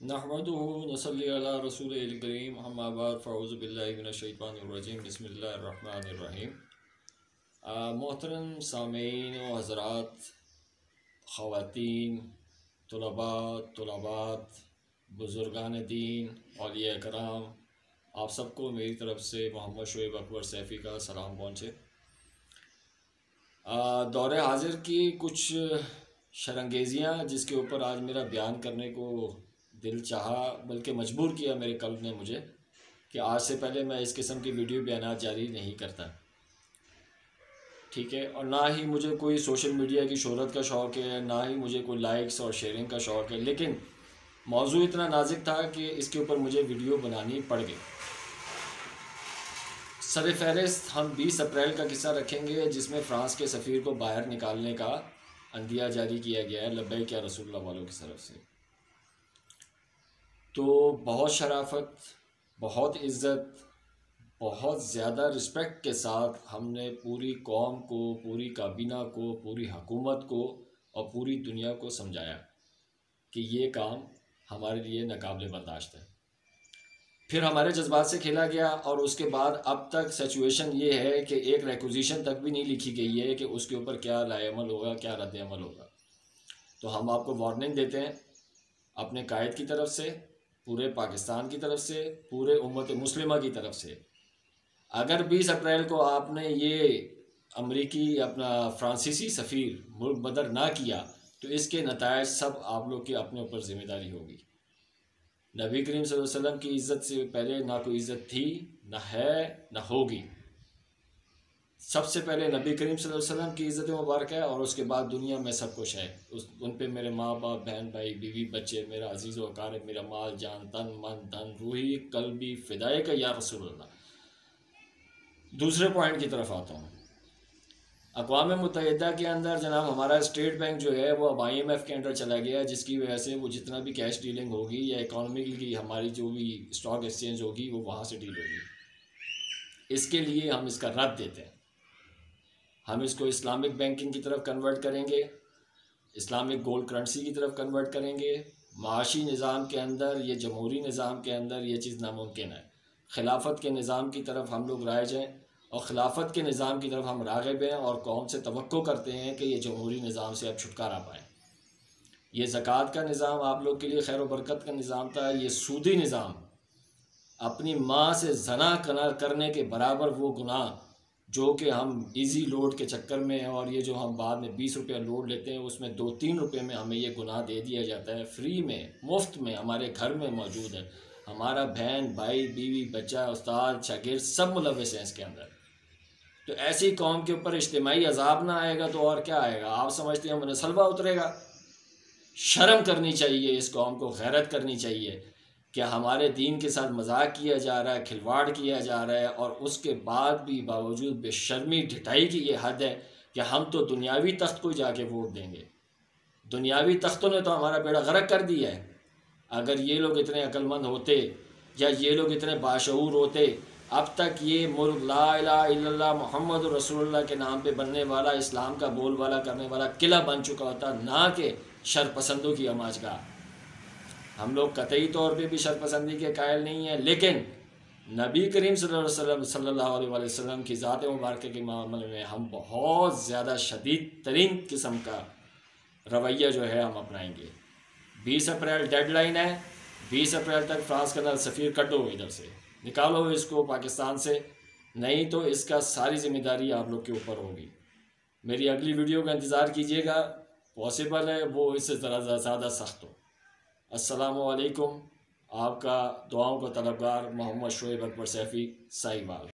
नहमदुहु व नसल्ली अला रसूलिल करीम अम्मा बाद फ़अऊज़ु बिल्लाहि मिनश शैतानिर रजीम बिस्मिल्लाहिर रहमानिर रहीम। मोहतरम सामीन व हज़रात, ख़वातीन, तुलबात, बुज़ुर्गान दीन, औलिया कराम, आप सबको मेरी तरफ़ से मोहम्मद शुएब अकबर सैफ़ी का सलाम पहुँचे। दौरे हाज़िर की कुछ शरंगेज़ियाँ जिसके ऊपर आज मेरा बयान करने को दिल चाहा, बल्कि मजबूर किया मेरे कल्ब ने मुझे कि आज से पहले मैं इस किस्म की वीडियो बयानात जारी नहीं करता, ठीक है। और ना ही मुझे कोई सोशल मीडिया की शोहरत का शौक़ है, ना ही मुझे कोई लाइक्स और शेयरिंग का शौक़ है, लेकिन मौजू इतना नाजुक था कि इसके ऊपर मुझे वीडियो बनानी पड़ गई। सर फहरिस्त हम 20 अप्रैल का किस्सा रखेंगे जिसमें फ़्रांस के सफ़ीर को बाहर निकालने का अंदिया जारी किया गया है लब्बैक या रसूलुल्लाह वालों की तरफ से। तो बहुत शराफत, बहुत इज़्ज़त, बहुत ज़्यादा रिस्पेक्ट के साथ हमने पूरी कौम को, पूरी काबीना को, पूरी हुकूमत को और पूरी दुनिया को समझाया कि ये काम हमारे लिए नाकाबिले बर्दाश्त है। फिर हमारे जज्बात से खेला गया और उसके बाद अब तक सिचुएशन ये है कि एक रिक्विजिशन तक भी नहीं लिखी गई है कि उसके ऊपर क्या लाएअमल होगा, क्या रद्द अमल होगा। तो हम आपको वार्निंग देते हैं अपने कायद की तरफ से, पूरे पाकिस्तान की तरफ से, पूरे उम्मत मुस्लिमा की तरफ से, अगर 20 अप्रैल को आपने ये अमरीकी अपना फ्रांसीसी सफ़ीर मुल्क बदर ना किया तो इसके नतायज सब आप लोग की अपने ऊपर ज़िम्मेदारी होगी। नबी करीम सल्लल्लाहु अलैहि वसल्लम की इज़्ज़त से पहले ना कोई इज़्ज़त थी, ना है, ना होगी। सबसे पहले नबी करीम सल्लल्लाहु अलैहि वसल्लम की इज़्ज़त मुबारक है और उसके बाद दुनिया में सब कुछ है। उन पे मेरे माँ बाप, बहन भाई, बीवी बच्चे, मेरा अजीज़ व अकारब, मेरा माल जान, तन मन धन, रूही कल्बी फ़िदाए का या रसूलुल्लाह। दूसरे पॉइंट की तरफ आता हूँ। अक़वाम मुत्तहिदा के अंदर जनाब हमारा स्टेट बैंक जो है वो अब IMF के अंडर चला गया है, जिसकी वजह से वो जितना भी कैश डीलिंग होगी या इकॉनॉमिकली हमारी जो भी स्टॉक एक्सचेंज होगी वो वहाँ से डील होगी। इसके लिए हम इसका रद्द देते हैं। हम इसको इस्लामिक बैंकिंग की तरफ कन्वर्ट करेंगे, इस्लामिक गोल्ड करेंसी की तरफ कन्वर्ट करेंगे। माशी निज़ाम के अंदर, ये जमहूरी निज़ाम के अंदर ये चीज़ नामुमकिन है। खिलाफत के निज़ाम की तरफ हम लोग राइज हैं और ख़िलाफ़त के निज़ाम की तरफ हम राग़िब हैं और कौम से तवक्को करते हैं कि ये जमहूरी निज़ाम से अब छुटकारा पाएँ। ये ज़कात का निज़ाम आप लोग के लिए खैर व बरकत का निज़ाम था। ये सूदी निज़ाम अपनी माँ से ज़ना करने के बराबर वो गुनाह जो कि हम इजी लोड के चक्कर में हैं, और ये जो हम बाद में 20 रुपया लोड लेते हैं उसमें 2-3 रुपये में हमें ये गुनाह दे दिया जाता है। फ्री में, मुफ्त में हमारे घर में मौजूद है। हमारा बहन भाई, बीवी बच्चा, उस्ताद शागिर्द सब मुलव्वस हैं इसके अंदर। तो ऐसी कौम के ऊपर इज्तिमाई अजाब ना आएगा तो और क्या आएगा? आप समझते हैं मनसलबा उतरेगा? शर्म करनी चाहिए इस कौम को, गैरत करनी चाहिए कि हमारे दीन के साथ मजाक किया जा रहा है, खिलवाड़ किया जा रहा है, और उसके बाद भी बावजूद बेशर्मी ढिठाई की ये हद है कि हम तो दुनियावी तख्त को जाके वोट देंगे। दुनियावी तख्तों ने तो हमारा बेड़ा गर्क कर दिया है। अगर ये लोग इतने अक्लमंद होते या ये लोग इतने बाशऊर होते, अब तक ये मुल्क ला इलाहा इल्लल्लाह मुहम्मद रसूलुल्लाह के नाम पे बनने वाला, इस्लाम का बोलबाला करने वाला किला बन चुका होता, ना कि शरपसंदों की अमाजगाह। हम लोग कतई तौर पे भी शरपसंदी के कायल नहीं हैं, लेकिन नबी करीम सल्लल्लाहु अलैहि वसल्लम की ज़ात मुबारक के मामले में हम बहुत ज़्यादा शदीद तरीन किस्म का रवैया जो है हम अपनाएंगे। 20 अप्रैल डेडलाइन है। 20 अप्रैल तक फ्रांस का नल सफ़ीर कटो, इधर से निकालो इसको पाकिस्तान से, नहीं तो इसका सारी ज़िम्मेदारी आप लोग के ऊपर होगी। मेरी अगली वीडियो का इंतज़ार कीजिएगा, पॉसिबल है वो इससे ज़रा ज़्यादा सख्त हो। अस्सलामु अलैकुम। आपका दुआओं का तलबगार मोहम्मद शुएब अकबर सैफ़ी, साहिवाल।